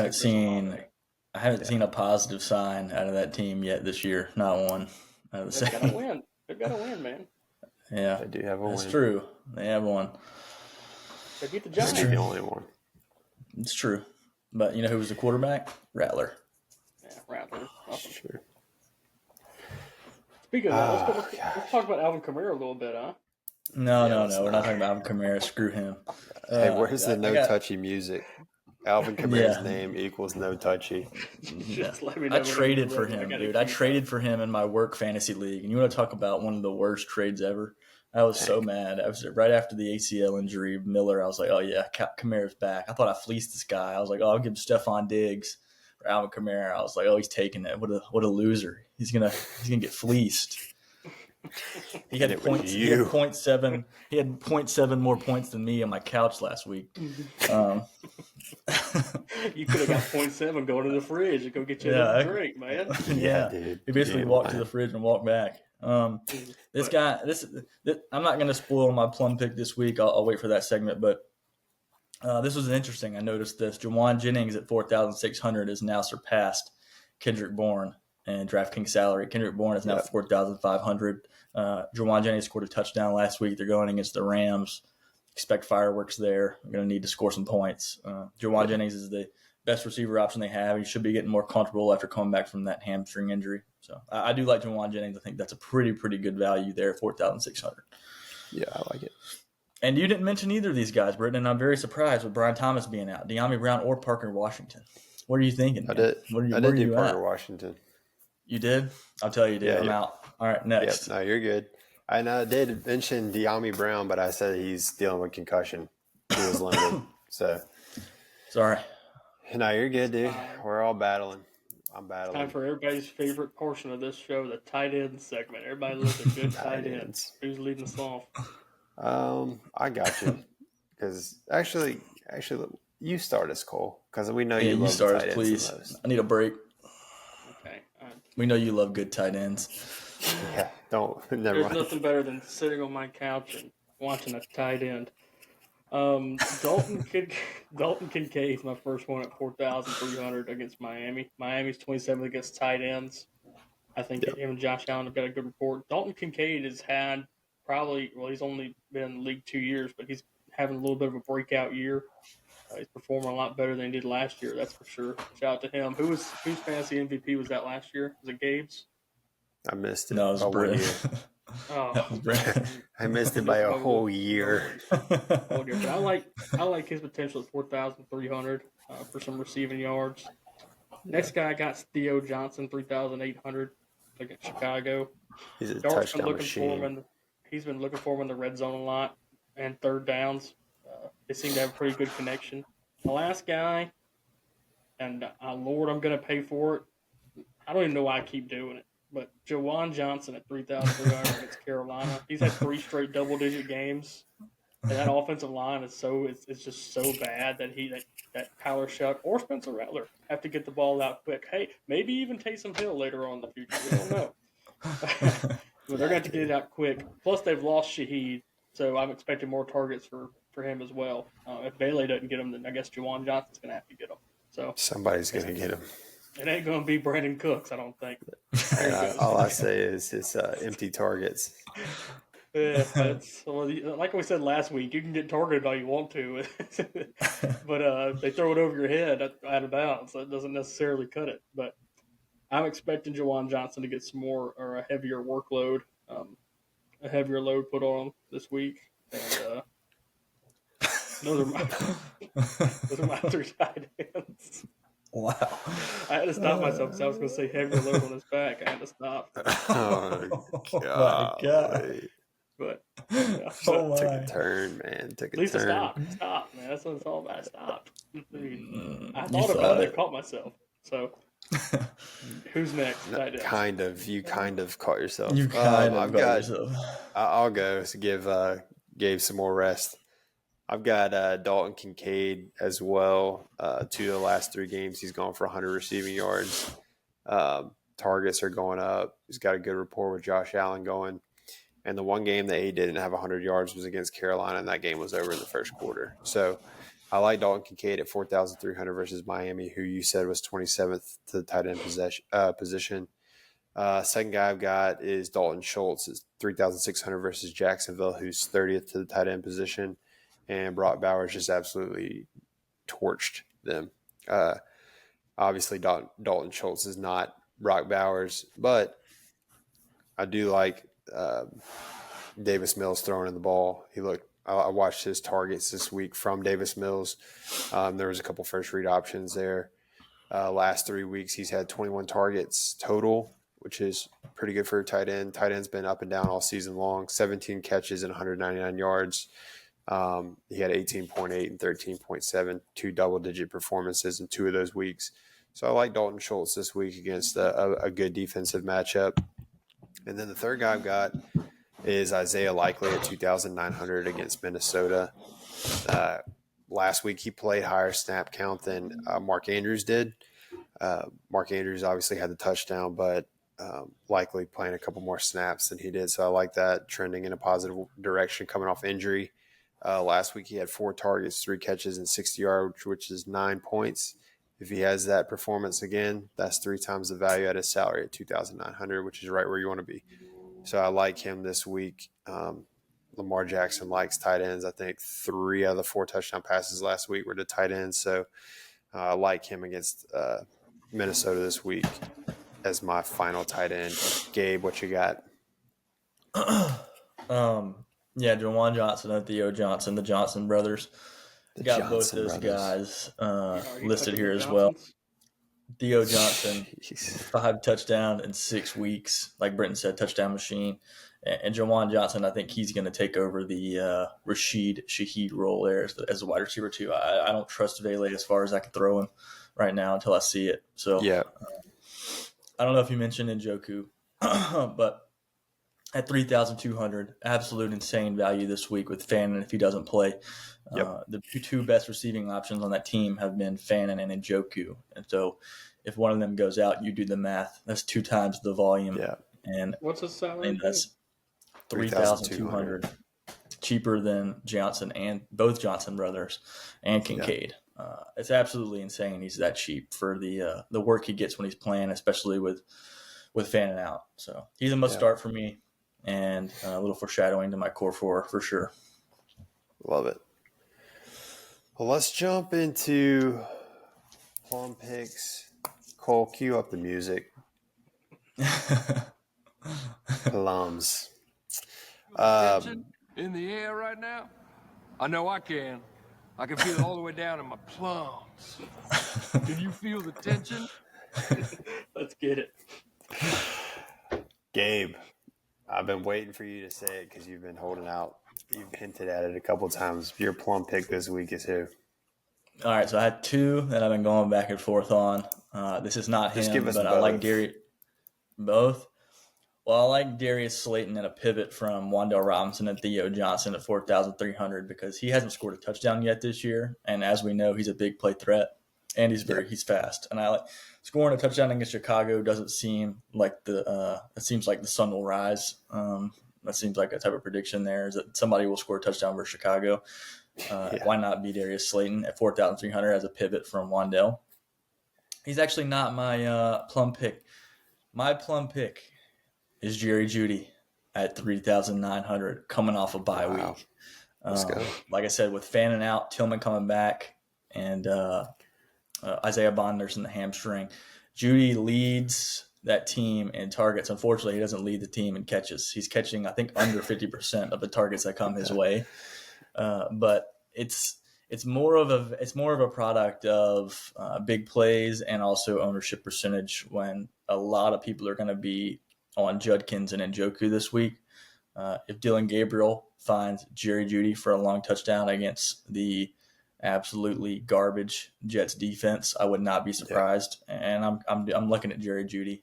haven't seen a positive sign out of that team yet this year. Not one. They've got to win. They've got to win, man. Yeah, they do have a win. That's true. They have one. They beat the Giants. They're the only one. It's true. But you know who was the quarterback? Rattler. Yeah, Rattler. Sure. Speaking of that, let's talk about Alvin Kamara a little bit, huh? No. We're not talking about Alvin Kamara. Screw him. Hey, where's the touchy music? Alvin Kamara's name equals no touchy. Just let me know. I traded for him, dude. I traded for him in my work fantasy league. And you want to talk about one of the worst trades ever? I was so mad. I was right after the ACL injury, Miller. I was like, oh, yeah, Kamara's back. I thought I fleeced this guy. I was like, oh, I'll give Stephon Diggs for Alvin Kamara. I was like, oh, he's taking it. What a loser. He's gonna get fleeced. He had 0.7. He had 0.7 more points than me on my couch last week. You could have got 0.7 going to the fridge and go get you a drink, man. Yeah, dude. He basically walked to the fridge and walked back. This guy, I'm not going to spoil my plum pick this week. I'll wait for that segment, but this was interesting. I noticed this. Juwan Jennings at 4,600 has now surpassed Kendrick Bourne and Draftkings salary. Kendrick Bourne is now 4,500. Juwan Jennings scored a touchdown last week. They're going against the Rams. Expect fireworks there. We're going to need to score some points. Juwan Jennings is the best receiver option they have. He should be getting more comfortable after coming back from that hamstring injury. So I do like Juwan Jennings. I think that's a pretty good value there, 4,600. Yeah, I like it. And you didn't mention either of these guys, Britton, and I'm very surprised with Brian Thomas being out, De'Ami Brown or Parker Washington. What are you thinking? I did. I did do Parker Washington. You did? I'll tell you, dude. I'm out. All right, next. No, you're good. I did mention De'Ami Brown, but I said he's dealing with concussion. He was limited. So sorry. No, you're good, dude. We're all battling. I'm battling. Time for everybody's favorite portion of this show, the tight end segment. Everybody loves a good tight ends. Who's leading us off? I got you. Because actually, you start us, Cole. Because we know you love tight ends please. The most. I need a break. Okay. We know you love good tight ends. Yeah, There's nothing better than sitting on my couch and watching a tight end. Dalton Kincaid is my first one at 4,300 against Miami. Miami's 27th against tight ends. I think him and Josh Allen have got a good report. Dalton Kincaid has had he's only been in the league 2 years, but he's having a little bit of a breakout year. He's performing a lot better than he did last year, that's for sure. Shout out to him. Whose fantasy MVP was that last year? Was it Gabe's? I missed it. No, it was Brett. I missed it by a whole year. But I like his potential at 4,300 for some receiving yards. Next guy I got Theo Johnson, 3,800. against Chicago. He's a Dart's been touchdown looking for machine. him, he's been looking for him in the red zone a lot and third downs. They seem to have a pretty good connection. The last guy, and Lord, I'm going to pay for it. I don't even know why I keep doing it, but Jawan Johnson at 3,300 against Carolina. He's had 3 straight double-digit games, and that offensive line is it's just so bad that Tyler Shuck or Spencer Rattler have to get the ball out quick. Hey, maybe even Taysom Hill later on in the future. We don't know. But they're going to get it out quick. Plus, they've lost Shaheed, so I'm expecting more targets for him as well. If Bailey doesn't get him, then I guess Jawan Johnson's going to have to get him. So somebody's going to get him. It ain't going to be Brandon Cooks, I don't think. All I say is it's empty targets. Yeah, like we said last week, you can get targeted all you want to, but they throw it over your head out of bounds. So it doesn't necessarily cut it. But I'm expecting Jawan Johnson to get some more or a heavier workload, a heavier load put on him this week. And those are my 3 tight ends. Wow. I had to stop myself because I was going to say heavier load on his back. I had to stop. Oh, my God. But took a turn, man. At least I stopped, man. That's what it's all about. I stopped. I thought about it, caught myself. So, who's next? You kind of caught yourself. You kind of caught yourself. I'll go to give Gabe some more rest. I've got Dalton Kincaid as well. 2 of the last 3 games, he's gone for 100 receiving yards. Targets are going up. He's got a good rapport with Josh Allen going. And the one game that he didn't have 100 yards was against Carolina, and that game was over in the first quarter. So I like Dalton Kincaid at 4,300 versus Miami, who you said was 27th to the tight end position. Second guy I've got is Dalton Schultz, is 3,600 versus Jacksonville, who's 30th to the tight end position. And Brock Bowers just absolutely torched them. Obviously, Dalton Schultz is not Brock Bowers, but I do like Davis Mills throwing in the ball. I watched his targets this week from Davis Mills. There was a couple first read options there. Last 3 weeks, he's had 21 targets total, which is pretty good for a tight end. Tight end's been up and down all season long. 17 catches and 199 yards. He had 18.8 and 13.7, 2 double-digit performances in 2 of those weeks. So I like Dalton Schultz this week against a good defensive matchup. And then the third guy I've got is Isaiah Likely at 2,900 against Minnesota. Last week he played higher snap count than Mark Andrews did. Mark Andrews obviously had the touchdown, but Likely playing a couple more snaps than he did. So I like that, trending in a positive direction coming off injury. Last week he had 4 targets, 3 catches, and 60 yards, which is 9 points. If he has that performance again, that's 3 times the value at his salary at 2,900, which is right where you want to be. So I like him this week. Lamar Jackson likes tight ends. I think 3 out of the 4 touchdown passes last week were to tight ends. So I like him against Minnesota this week as my final tight end. Gabe, what you got? Yeah, Jawan Johnson and Theo Johnson, the Johnson brothers. Got both those guys listed here as well. Theo Johnson, 5 touchdowns in 6 weeks. Like Brenton said, touchdown machine. And Jawan Johnson, I think he's going to take over the Rashid Shaheed role there as a wide receiver too. I don't trust Vele as far as I can throw him right now until I see it. So yeah, I don't know if you mentioned Njoku, but at 3,200, absolute insane value this week with Fannin if he doesn't play. The 2 best receiving options on that team have been Fannin and Njoku. And so if one of them goes out, you do the math. That's 2 times the volume. Yeah. And what's his salary? That's 3,200. Cheaper than Johnson and both Johnson brothers and Kincaid. It's absolutely insane. He's that cheap for the work he gets when he's playing, especially with Fannin out. So he's a must start for me. And a little foreshadowing to my core 4 for sure. Love it. Well, let's jump into plum picks. Cole, cue up the music. Plums. In the air right now? I know I can. I can feel it all the way down in my plums. Can you feel the tension? Let's get it. Gabe, I've been waiting for you to say it because you've been holding out. You've hinted at it a couple times. Your plum pick this week is who? All right, so I had two that I've been going back and forth on. This is not Just him, give us but both. I like both. Well, I like Darius Slayton and a pivot from Wandale Robinson and Theo Johnson at 4,300 because he hasn't scored a touchdown yet this year, and as we know, he's a big play threat, and he's fast. And I like scoring a touchdown against Chicago. Doesn't seem like it seems like the sun will rise. That seems like a type of prediction there is that somebody will score a touchdown versus Chicago. Why not be Darius Slayton at 4,300 as a pivot from Wandale? He's actually not my plum pick. My plum pick is Jerry Jeudy at 3,900 coming off a bye week. Let's go. Like I said, with Fanning out, Tillman coming back, and Isaiah Bond nursing the hamstring, Jeudy leads that team in targets. Unfortunately, he doesn't lead the team in catches. He's catching, I think, under 50% of the targets that come his way. But it's more of a product of big plays and also ownership percentage when a lot of people are going to be on Judkins and Njoku this week. If Dylan Gabriel finds Jerry Jeudy for a long touchdown against the absolutely garbage Jets defense, I would not be surprised. Yeah. And I'm looking at Jerry Jeudy.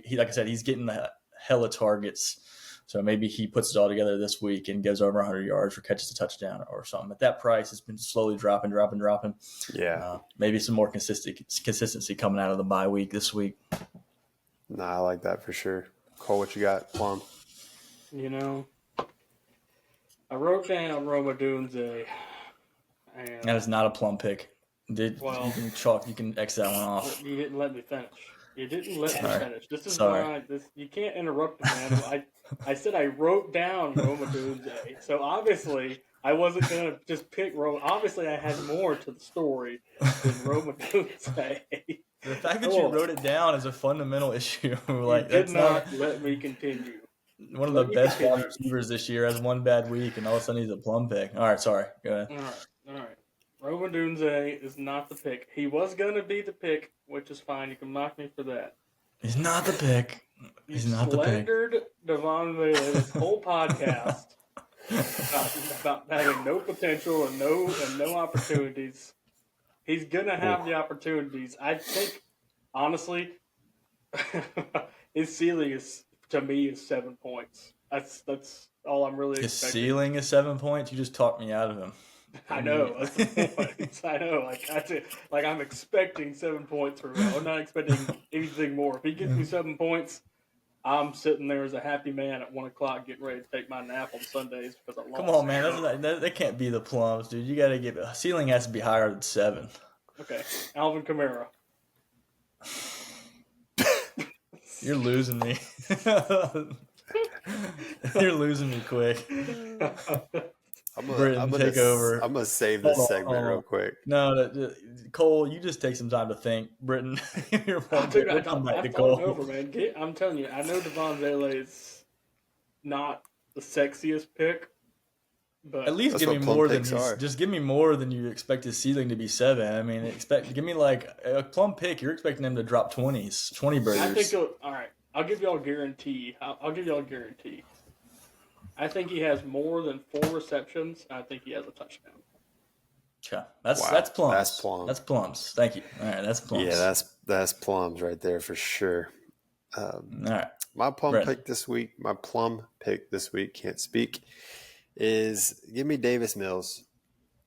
He like I said, he's getting the hella targets. So maybe he puts it all together this week and goes over 100 yards or catches a touchdown or something. At that price, it's been slowly dropping. Yeah. Maybe some more consistency coming out of the bye week this week. Nah, I like that for sure. Cole, what you got, plum? You know, I wrote down Roma Dunze. That is not a plum pick. You can X that one off. You didn't let me finish. You finish. This is Sorry. why you can't interrupt me, man. I said I wrote down Roma Dunze. So obviously I wasn't going to just pick Roma. Obviously I had more to the story than Roma Dunze. The fact that you wrote it down is a fundamental issue. Like that's not let me continue. One of the best wide receivers this year has one bad week, and all of a sudden he's a plum pick. All right, sorry. Go ahead. All right. Roma Dunze is not the pick. He was going to be the pick, which is fine. You can mock me for that. He's not the pick. He's not the pick. Slandered Devon Bailey this whole podcast about having no potential and no opportunities. He's gonna have the opportunities. I think, honestly, his ceiling is 7 points. That's all I'm really expecting. His ceiling is 7 points. You just talked me out of him. I know. That's the point. I know. Like I'm expecting 7 points from him. I'm not expecting anything more. If he gives me 7 points, I'm sitting there as a happy man at 1 o'clock getting ready to take my nap on Sundays because I lost. Come on, man. That can't be the plums, dude. You got to get ceiling has to be higher than 7. Okay, Alvin Kamara. You're losing me. You're losing me quick. I'm gonna take over. I'm gonna save this segment real quick. No, Cole, you just take some time to think. Britton, you're I've thought over, man. I'm telling you, I know Devon Bailey is not the sexiest pick, but at least give me more than give me more than you expect his ceiling to be 7. I mean, give me like a plum pick. You're expecting him to drop 20 burgers. I think all right. I'll give y'all a guarantee. I'll give y'all a guarantee. I think he has more than 4 receptions. I think he has a touchdown. Okay, that's plums. That's plums. That's plums. Thank you. All right, that's plums. Yeah, that's plums right there for sure. All right. My plum pick this week. Can't speak. Is give me Davis Mills.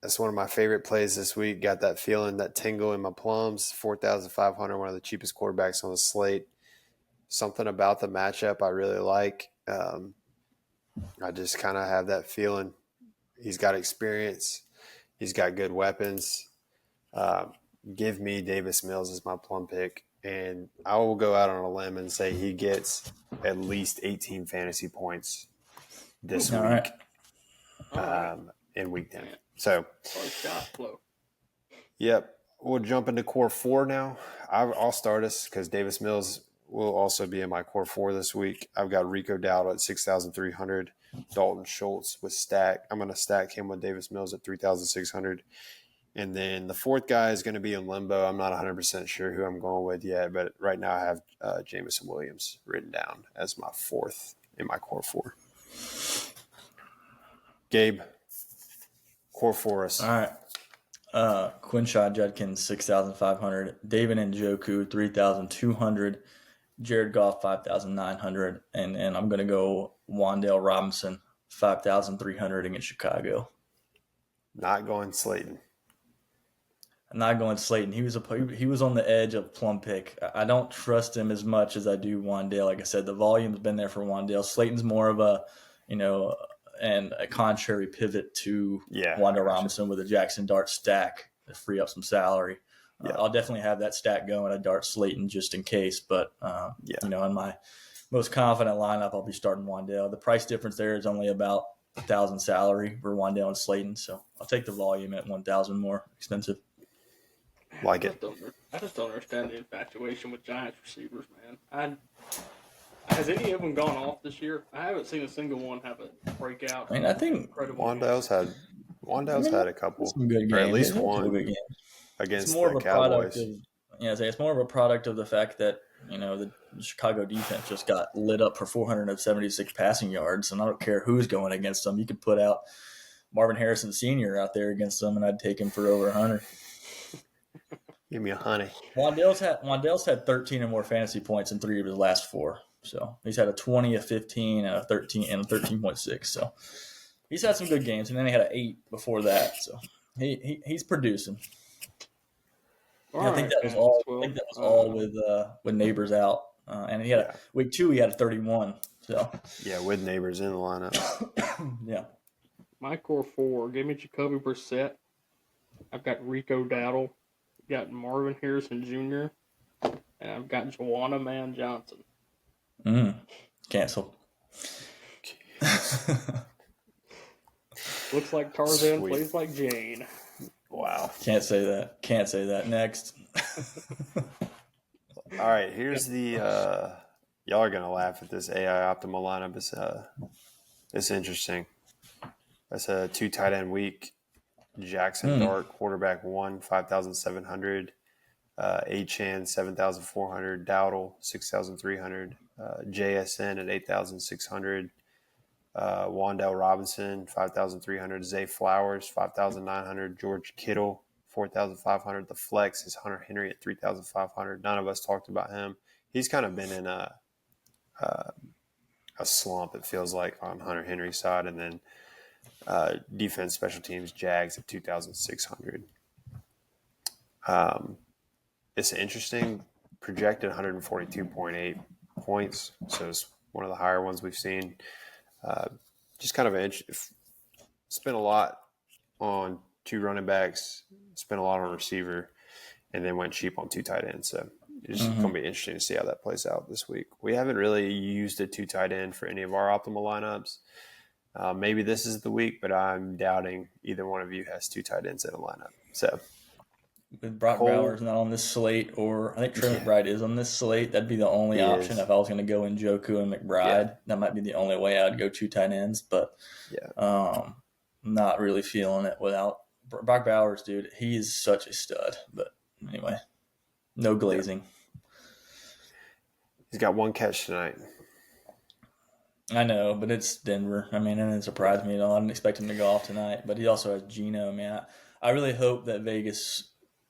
That's one of my favorite plays this week. Got that feeling, that tingle in my plums. 4,500, one of the cheapest quarterbacks on the slate. Something about the matchup I really like. I just kind of have that feeling. He's got experience. He's got good weapons. Give me Davis Mills as my plum pick. And I will go out on a limb and say he gets at least 18 fantasy points this week in week 10. So, yep. We'll jump into core 4 now. I'll start us because Davis Mills will also be in my core 4 this week. I've got Rico Dowdle at 6,300, Dalton Schultz with stack. I'm going to stack him with Davis Mills at 3,600. And then the fourth guy is going to be in limbo. I'm not 100% sure who I'm going with yet, but right now I have Jameson Williams written down as my fourth in my core four. Gabe, core for us. All right. Quinshot Judkins, 6,500. David Njoku, 3,200. Jared Goff, 5,900. And I'm going to go Wan'Dale Robinson, 5,300 against Chicago. Not going Slayton. I'm not going Slayton. He was on the edge of plum pick. I don't trust him as much as I do Wan'Dale. Like I said, the volume's been there for Wan'Dale. Slayton's more of a, and a contrary pivot to Wan'Dale Robinson with a Jackson Dart stack to free up some salary. I'll definitely have that stack going. I Dart Slayton just in case, but in my most confident lineup, I'll be starting Wan'Dale. The price difference there is only about 1,000 salary for Wan'Dale and Slayton, so I'll take the volume at 1,000 more expensive. Like it. I just don't understand the infatuation with Giants receivers, man. Has any of them gone off this year? I haven't seen a single one have a breakout. I mean, I think Wan'Dale's had a couple, some good games, or at least one good games. Against the Cowboys. It's more of a product of the fact that the Chicago defense just got lit up for 476 passing yards, and I don't care who's going against them. You could put out Marvin Harrison Sr. out there against them, and I'd take him for over 100. Give me 100. Wan'Dale's had 13 or more fantasy points in 3 of his last 4. So he's had a 20, a 15, and a 13, and a 13.6. So he's had some good games, and then he had an 8 before that. So he's producing. I think that was all with Neighbors out, and he had week 2 he had a 31. So with Neighbors in the lineup. Yeah. My core 4, give me Jacoby Brissett. I've got Rico Dowdle. Got Marvin Harrison Jr. and I've got Joanna Man Johnson. Cancel. Looks like Tarzan plays like Jane. Wow. Can't say that. Next. All right, here's the y'all are gonna laugh at this AI optimal lineup. It's interesting. That's a 2 tight end week. Jackson Dart, quarterback 1, 5,700. Achane, 7,400. Dowdle, 6,300. JSN at 8,600. Wan'Dale Robinson, 5,300. Zay Flowers, 5,900. George Kittle, 4,500. The flex is Hunter Henry at 3,500. None of us talked about him. He's kind of been in a slump, it feels like, on Hunter Henry's side. And then defense, special teams, Jags at 2,600. It's interesting. Projected 142.8 points, so it's one of the higher ones we've seen. Just kind of spent a lot on 2 running backs, spent a lot on receiver, and then went cheap on 2 tight ends. So it's going to be interesting to see how that plays out this week. We haven't really used a 2 tight end for any of our optimal lineups. Maybe this is the week, but I'm doubting either one of you has 2 tight ends in a lineup. So with Brock Bowers not on this slate, or I think Trey McBride is on this slate, that'd be the only option if I was going to go in Njoku and McBride. Yeah. That might be the only way I'd go 2 tight ends, but not really feeling it without Brock Bowers, dude. He's such a stud. But anyway, no glazing. Yeah. He's got 1 catch tonight. I know, but it's Denver. I mean, it didn't surprise me at all. I didn't expect him to go off tonight, but he also has Geno, man. I really hope that Vegas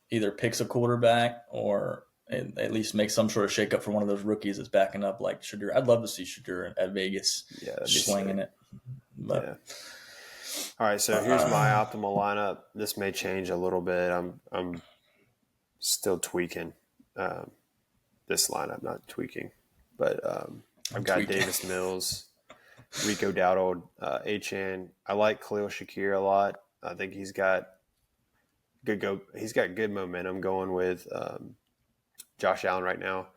either picks a quarterback or at least makes some sort of shakeup for one of those rookies that's backing up like Shadur. I'd love to see Shadur at Vegas slinging it. But, All right, so here's my optimal lineup. This may change a little bit. I'm still tweaking this lineup, not tweaking. But I've got Davis Mills, Rico Dowdle, Achane. I like Khalil Shakir a lot. I think he's got good momentum going with Josh Allen right now.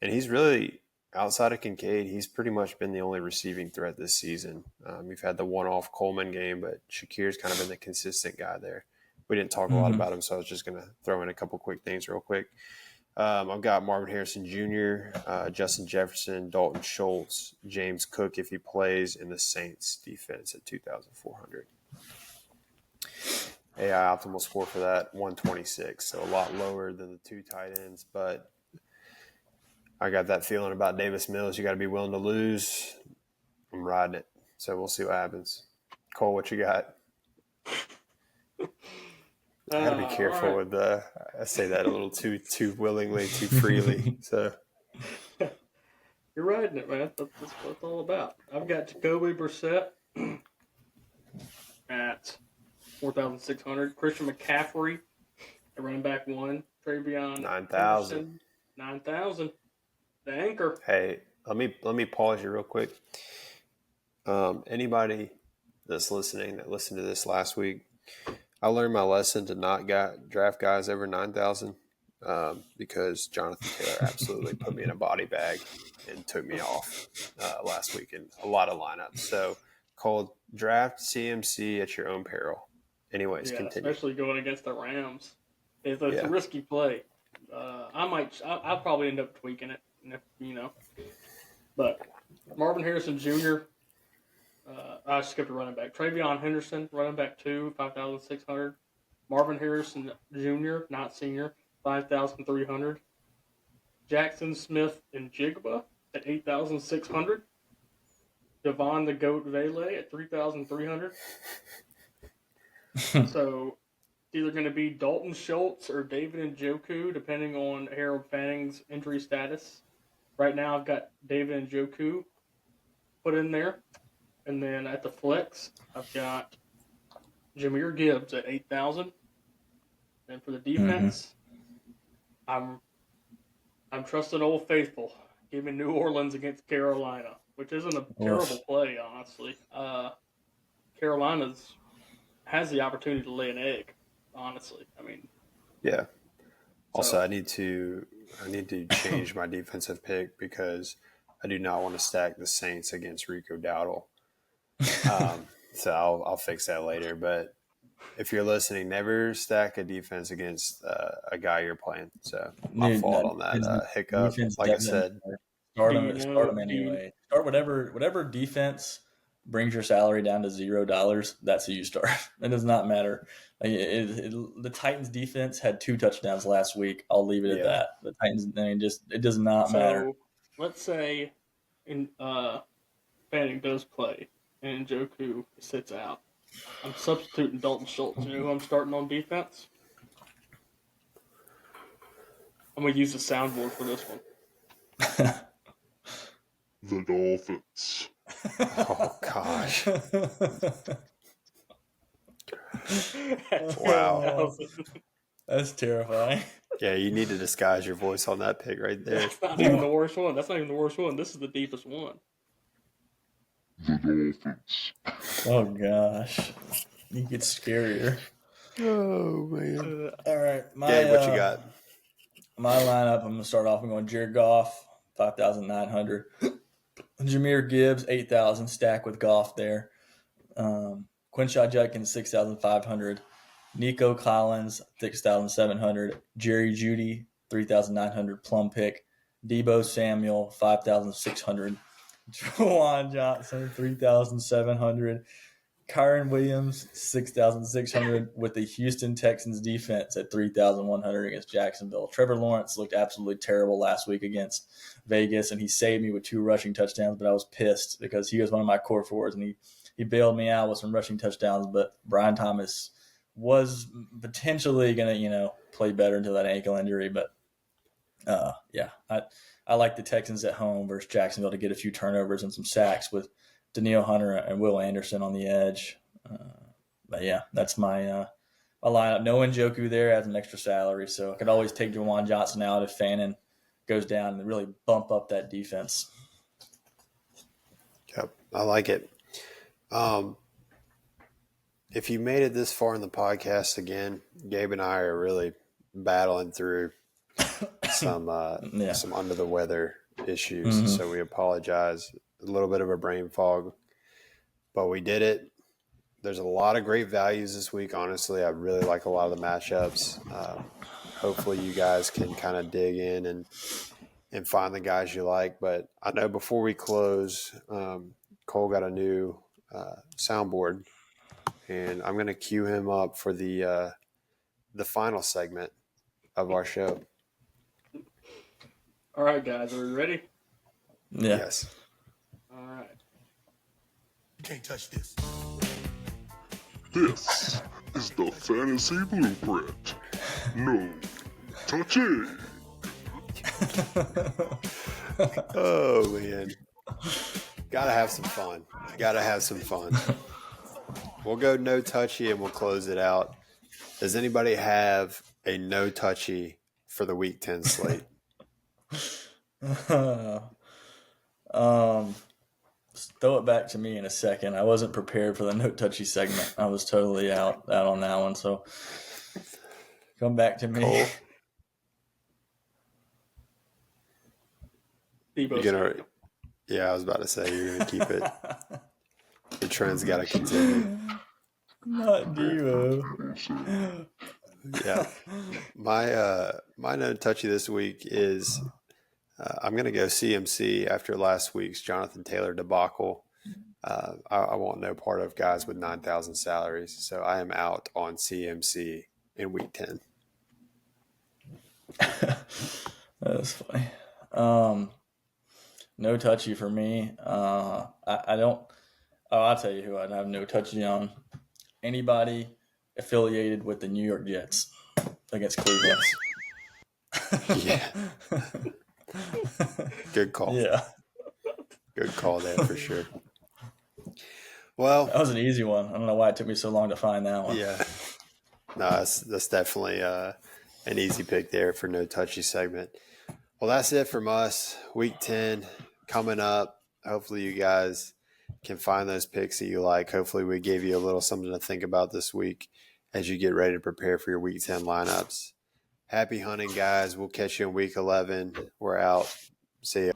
And he's really, outside of Kincaid, he's pretty much been the only receiving threat this season. We've had the one-off Coleman game, but Shakir's kind of been the consistent guy there. We didn't talk a lot about him, so I was just going to throw in a couple quick things real quick. I've got Marvin Harrison Jr., Justin Jefferson, Dalton Schultz, James Cook if he plays, and the Saints defense at 2,400. AI optimal score for that, 126. So a lot lower than the 2 tight ends. But I got that feeling about Davis Mills. You got to be willing to lose. I'm riding it. So we'll see what happens. Cole, what you got? I got to be careful right. with I say that a little too willingly, too freely. So You're riding it, man. That's what it's all about. I've got Jacoby Brissett at 4,600. Christian McCaffrey at running back 1. Travion 9,000. Henderson, 9,000. The anchor. Hey, let me pause you real quick. Anybody that's listening that listened to this last week, I learned my lesson to not draft guys over 9,000 because Jonathan Taylor absolutely put me in a body bag and took me off last week in a lot of lineups. So, Cole, draft CMC at your own peril. Anyways, Yeah, continue. especially going against the Rams. It's a risky play. I'll probably end up tweaking it, But Marvin Harrison Jr., I skipped a running back. Travion Henderson, running back 2, 5,600. Marvin Harrison Jr., not senior, 5,300. Jackson Smith and Jigba at 8,600. Devon the Goat Vele at 3,300. So it's either going to be Dalton Schultz or David Njoku, depending on Harold Fanning's injury status. Right now, I've got David Njoku put in there. And then at the flex, I've got Jahmyr Gibbs at 8,000. And for the defense, I'm trusting Old Faithful. Give me New Orleans against Carolina, which isn't a terrible play, honestly. Carolina's has the opportunity to lay an egg, honestly. I mean, yeah. Also, I need to change my defensive pick because I do not want to stack the Saints against Rico Dowdle. So I'll fix that later. But if you're listening, never stack a defense against a guy you're playing. So my fault on that hiccup. Like I said, start them anyway. Start whatever defense brings your salary down to $0. That's who you start. It does not matter. The Titans defense had 2 touchdowns last week. I'll leave it at that. The Titans, it does not matter. Let's say Fanning does play and Njoku sits out. I'm substituting Dalton Schultz. You know who I'm starting on defense? I'm going to use the soundboard for this one. The Dolphins. Oh, gosh. Wow. That's terrifying. Yeah, you need to disguise your voice on that pick right there. That's not even the worst one. This is the deepest one. The Dolphins. Oh, gosh. It gets scarier. Oh, man. All right. Gabe, what you got? My lineup, I'm going to start off. I'm going Jared Goff, 5,900. Jahmyr Gibbs, 8,000. Stack with Goff there. Quinshot Judkins, 6,500. Nico Collins, 6,700. Jerry Jeudy, 3,900. Plum pick. Debo Samuel, 5,600. Juwan Johnson, 3,700. Kyron Williams, 6,600 with the Houston Texans defense at 3,100 against Jacksonville. Trevor Lawrence looked absolutely terrible last week against Vegas, and he saved me with 2 rushing touchdowns, but I was pissed because he was one of my core forwards, and he bailed me out with some rushing touchdowns, but Brian Thomas was potentially going to, play better until that ankle injury, but I like the Texans at home versus Jacksonville to get a few turnovers and some sacks with Danielle Hunter and Will Anderson on the edge. But yeah, that's my lineup. No Njoku there as an extra salary, so I could always take Juwan Johnson out if Fannin goes down and really bump up that defense. Yep, I like it. If you made it this far in the podcast, again, Gabe and I are really battling through some under the weather issues, so we apologize. A little bit of a brain fog, but we did it. There's a lot of great values this week. Honestly, I really like a lot of the matchups. Hopefully you guys can kind of dig in and find the guys you like. But I know before we close, Cole got a new soundboard and I'm going to cue him up for the final segment of our show. All right, guys, are we ready? Yeah. Yes. All right. You can't touch this. This is the fantasy blueprint. No touching. Oh, man. Gotta have some fun. We'll go no touchy and we'll close it out. Does anybody have a no touchy for the Week 10 slate? Throw it back to me in a second. I wasn't prepared for the no touchy segment. I was totally out on that one. So come back to me. Cole? Yeah, I was about to say you're gonna keep it. The trend's got to continue. Not Devo. Yeah, my no touchy this week is I'm gonna go CMC after last week's Jonathan Taylor debacle. I want no part of guys with 9,000 salaries, so I am out on CMC in Week 10. That's funny. No touchy for me. I don't. Oh, I'll tell you who I'd have no touchy on. Anybody affiliated with the New York Jets against Cleveland. Yeah. Good call. Yeah. Good call there for sure. Well, that was an easy one. I don't know why it took me so long to find that one. Yeah. No, that's definitely an easy pick there for no touchy segment. Well, that's it from us. Week 10 coming up. Hopefully you guys can find those picks that you like. Hopefully we gave you a little something to think about this week as you get ready to prepare for your Week 10 lineups. Happy hunting, guys. We'll catch you in Week 11. We're out. See ya.